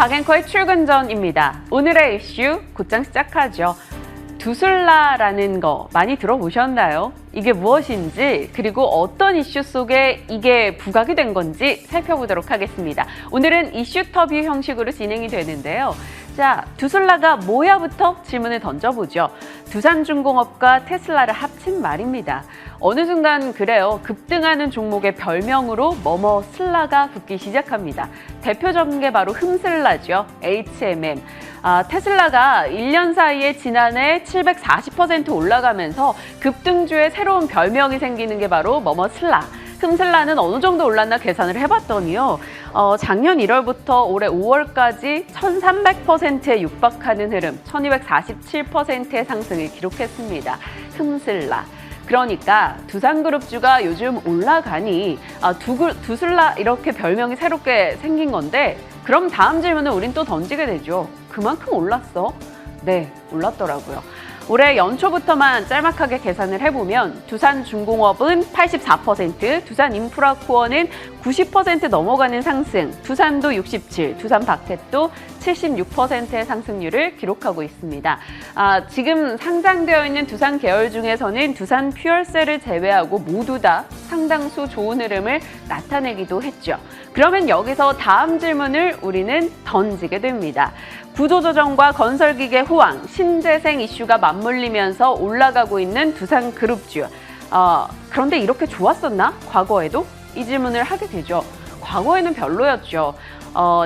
박앵커의 출근 전입니다. 오늘의 이슈 곧장 시작하죠. 두술라라는 거 많이 들어보셨나요? 이게 무엇인지 그리고 어떤 이슈 속에 이게 부각이 된 건지 살펴보도록 하겠습니다. 오늘은 이슈터뷰 형식으로 진행이 되는데요. 자, 두술라가 뭐야부터 질문을 던져보죠. 두산중공업과 테슬라를 합친 말입니다. 어느 순간 그래요. 급등하는 종목의 별명으로 슬라가 붙기 시작합니다. 대표적인 게 바로 흠슬라죠. HMM. 테슬라가 1년 사이에 지난해 740% 올라가면서 급등주의 새로운 별명이 생기는 게 바로 슬라. 흠슬라는 어느 정도 올랐나 계산을 해봤더니요. 작년 1월부터 올해 5월까지 1300%에 육박하는 흐름, 1247%의 상승을 기록했습니다. 흠슬라. 그러니까 두산그룹주가 요즘 올라가니 두슬라 이렇게 별명이 새롭게 생긴 건데 그럼 다음 질문을 우린 또 던지게 되죠. 그만큼 올랐어? 네, 올랐더라고요. 올해 연초부터만 짤막하게 계산을 해보면 두산중공업은 84%, 두산인프라코어는 90% 넘어가는 상승, 두산도 67%, 두산바켓도 76%의 상승률을 기록하고 있습니다. 지금 상장되어 있는 두산 계열 중에서는 두산 퓨얼셀을 제외하고 모두 다 상당수 좋은 흐름을 나타내기도 했죠. 그러면 여기서 다음 질문을 우리는 던지게 됩니다. 구조조정과 건설기계 호황, 신재생 이슈가 맞물리면서 올라가고 있는 두산그룹주. 그런데 이렇게 좋았었나? 과거에도? 이 질문을 하게 되죠. 과거에는 별로였죠.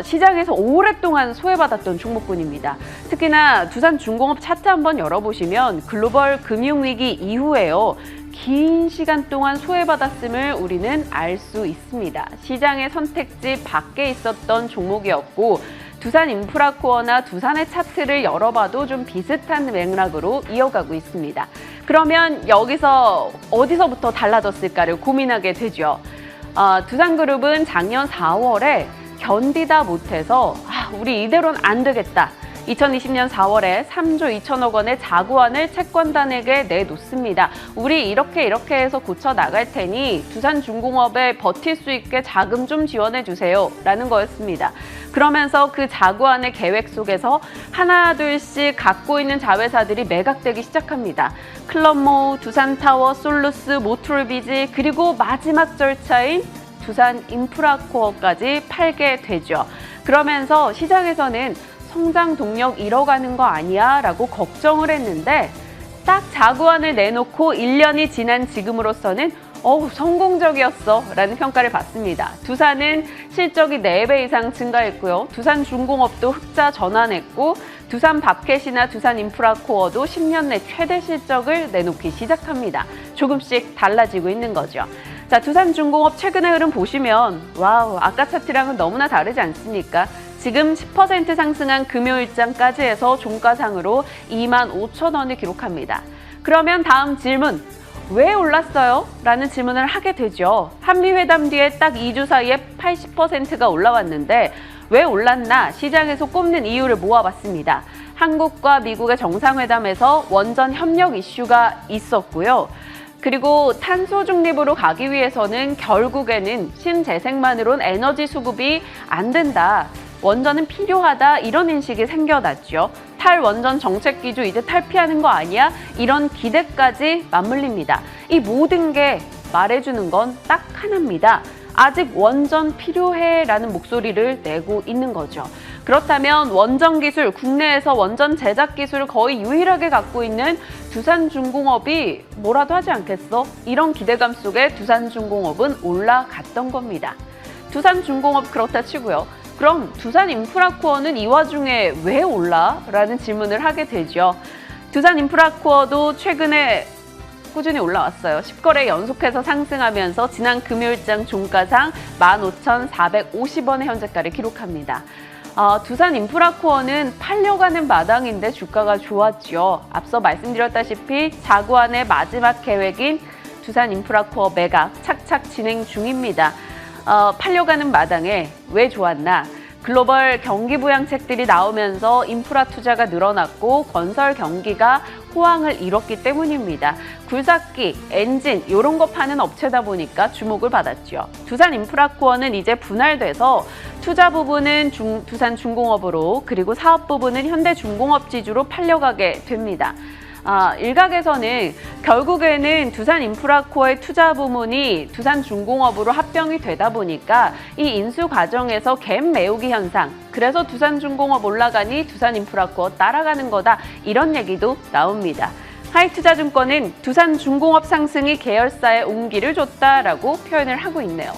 시장에서 오랫동안 소외받았던 종목군입니다. 특히나 두산중공업 차트 한번 열어보시면 글로벌 금융위기 이후에요. 긴 시간 동안 소외받았음을 우리는 알 수 있습니다. 시장의 선택지 밖에 있었던 종목이었고 두산인프라코어나 두산의 차트를 열어봐도 좀 비슷한 맥락으로 이어가고 있습니다. 그러면 여기서 어디서부터 달라졌을까를 고민하게 되죠. 두산그룹은 작년 4월에 견디다 못해서 우리 이대로는 안 되겠다. 2020년 4월에 3조 2천억 원의 자구안을 채권단에게 내놓습니다. 우리 이렇게 해서 고쳐 나갈 테니 두산중공업에 버틸 수 있게 자금 좀 지원해 주세요 라는 거였습니다. 그러면서 그 자구안의 계획 속에서 하나 둘씩 갖고 있는 자회사들이 매각되기 시작합니다. 클럽모, 두산타워, 솔루스, 모트롤비지 그리고 마지막 절차인 두산인프라코어까지 팔게 되죠. 그러면서 시장에서는 성장 동력 잃어가는 거 아니야? 라고 걱정을 했는데 딱 자구안을 내놓고 1년이 지난 지금으로서는 성공적이었어 라는 평가를 받습니다. 두산은 실적이 4배 이상 증가했고요. 두산중공업도 흑자 전환했고 두산바켓이나 두산인프라코어도 10년 내 최대 실적을 내놓기 시작합니다. 조금씩 달라지고 있는 거죠. 자, 두산중공업 최근의 흐름 보시면 와우, 아까 차트랑은 너무나 다르지 않습니까? 지금 10% 상승한 금요일장까지 해서 종가상으로 25,000원을 기록합니다. 그러면 다음 질문, 왜 올랐어요? 라는 질문을 하게 되죠. 한미회담 뒤에 딱 2주 사이에 80%가 올라왔는데 왜 올랐나? 시장에서 꼽는 이유를 모아봤습니다. 한국과 미국의 정상회담에서 원전 협력 이슈가 있었고요. 그리고 탄소 중립으로 가기 위해서는 결국에는 신재생만으론 에너지 수급이 안 된다. 원전은 필요하다 이런 인식이 생겨났죠. 탈원전 정책 기조 이제 탈피하는 거 아니야? 이런 기대까지 맞물립니다. 이 모든 게 말해주는 건 딱 하나입니다. 아직 원전 필요해 라는 목소리를 내고 있는 거죠. 그렇다면 원전 기술, 국내에서 원전 제작 기술을 거의 유일하게 갖고 있는 두산중공업이 뭐라도 하지 않겠어? 이런 기대감 속에 두산중공업은 올라갔던 겁니다. 두산중공업 그렇다 치고요. 그럼 두산인프라코어는 이 와중에 왜 올라? 라는 질문을 하게 되죠. 두산인프라코어도 최근에 꾸준히 올라왔어요. 10거래 연속해서 상승하면서 지난 금요일장 종가상 15,450원의 현재가를 기록합니다. 두산인프라코어는 팔려가는 마당인데 주가가 좋았죠. 앞서 말씀드렸다시피 자구안의 마지막 계획인 두산인프라코어 매각 착착 진행 중입니다. 팔려가는 마당에 왜 좋았나? 글로벌 경기 부양책들이 나오면서 인프라 투자가 늘어났고 건설 경기가 호황을 이뤘기 때문입니다. 굴삭기, 엔진 이런 거 파는 업체다 보니까 주목을 받았죠. 두산인프라코어는 이제 분할돼서 투자 부분은 두산중공업으로 그리고 사업 부분은 현대중공업 지주로 팔려가게 됩니다. 일각에서는 결국에는 두산인프라코어의 투자 부문이 두산중공업으로 합병이 되다 보니까 이 인수 과정에서 갭 메우기 현상, 그래서 두산중공업 올라가니 두산인프라코어 따라가는 거다, 이런 얘기도 나옵니다. 하이투자증권은 두산중공업 상승이 계열사에 온기를 줬다라고 표현을 하고 있네요.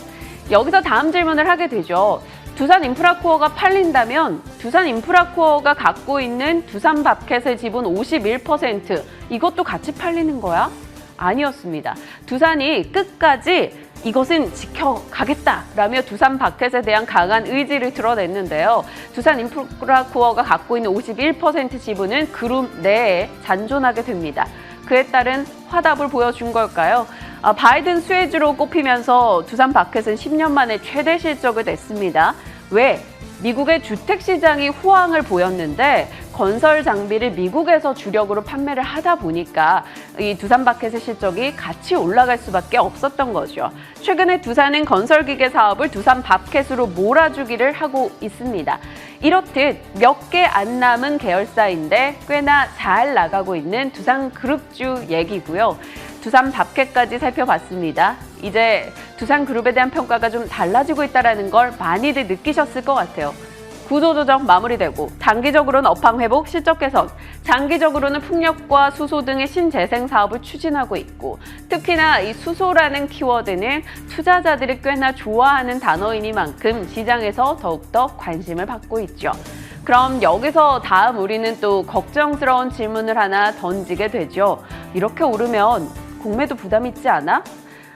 여기서 다음 질문을 하게 되죠. 두산인프라코어가 팔린다면 두산인프라코어가 갖고 있는 두산밥켓의 지분 51% 이것도 같이 팔리는 거야? 아니었습니다. 두산이 끝까지 이것은 지켜가겠다라며 두산밥켓에 대한 강한 의지를 드러냈는데요. 두산인프라코어가 갖고 있는 51% 지분은 그룹 내에 잔존하게 됩니다. 그에 따른 화답을 보여준 걸까요? 바이든 수혜주로 꼽히면서 두산밥켓은 10년 만에 최대 실적을 냈습니다. 왜? 미국의 주택시장이 호황을 보였는데 건설 장비를 미국에서 주력으로 판매를 하다 보니까 이 두산밥켓의 실적이 같이 올라갈 수밖에 없었던 거죠. 최근에 두산은 건설기계 사업을 두산밥켓으로 몰아주기를 하고 있습니다. 이렇듯 몇 개 안 남은 계열사인데 꽤나 잘 나가고 있는 두산그룹주 얘기고요. 두산밥켓까지 살펴봤습니다. 이제 두산그룹에 대한 평가가 좀 달라지고 있다는 걸 많이들 느끼셨을 것 같아요. 구조조정 마무리되고 단기적으로는 업황 회복, 실적 개선, 장기적으로는 풍력과 수소 등의 신재생 사업을 추진하고 있고, 특히나 이 수소라는 키워드는 투자자들이 꽤나 좋아하는 단어이니만큼 시장에서 더욱더 관심을 받고 있죠. 그럼 여기서 다음 우리는 또 걱정스러운 질문을 하나 던지게 되죠. 이렇게 오르면 공매도 부담 있지 않아?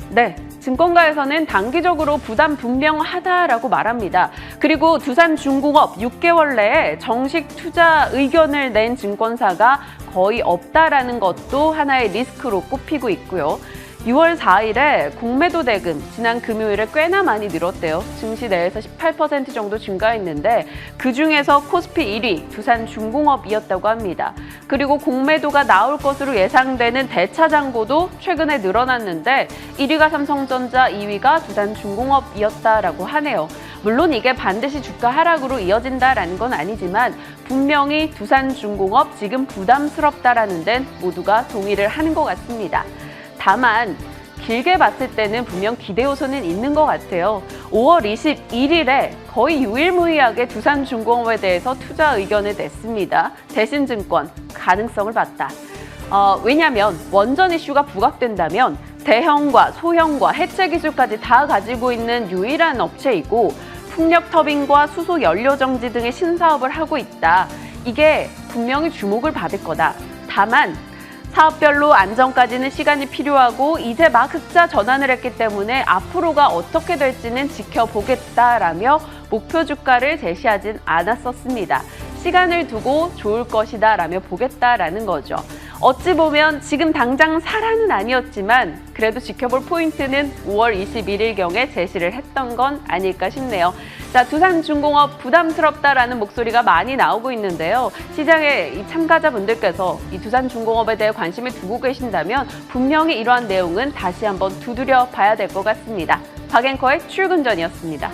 네, 증권가에서는 단기적으로 부담 분명하다라고 말합니다. 그리고 두산중공업 6개월 내에 정식 투자 의견을 낸 증권사가 거의 없다라는 것도 하나의 리스크로 꼽히고 있고요. 6월 4일에 공매도 대금 지난 금요일에 꽤나 많이 늘었대요. 증시 내에서 18% 정도 증가했는데 그중에서 코스피 1위 두산중공업이었다고 합니다. 그리고 공매도가 나올 것으로 예상되는 대차장고도 최근에 늘어났는데 1위가 삼성전자, 2위가 두산중공업이었다라고 하네요. 물론 이게 반드시 주가 하락으로 이어진다라는 건 아니지만 분명히 두산중공업 지금 부담스럽다라는 데는 모두가 동의를 하는 것 같습니다. 다만 길게 봤을 때는 분명 기대 요소는 있는 것 같아요. 5월 21일에 거의 유일무이하게 두산중공업에 대해서 투자 의견을 냈습니다. 대신증권 가능성을 봤다. 왜냐하면 원전 이슈가 부각된다면 대형과 소형과 해체 기술까지 다 가지고 있는 유일한 업체이고 풍력 터빈과 수소 연료 정지 등의 신사업을 하고 있다. 이게 분명히 주목을 받을 거다. 다만 사업별로 안정까지는 시간이 필요하고 이제 막 흑자 전환을 했기 때문에 앞으로가 어떻게 될지는 지켜보겠다라며 목표 주가를 제시하진 않았었습니다. 시간을 두고 좋을 것이다 라며 보겠다라는 거죠. 어찌 보면 지금 당장 사라는 아니었지만 그래도 지켜볼 포인트는 5월 21일경에 제시를 했던 건 아닐까 싶네요. 자, 두산중공업 부담스럽다라는 목소리가 많이 나오고 있는데요. 시장의 이 참가자분들께서 이 두산중공업에 대해 관심을 두고 계신다면 분명히 이러한 내용은 다시 한번 두드려 봐야 될 것 같습니다. 박앵커의 출근 전이었습니다.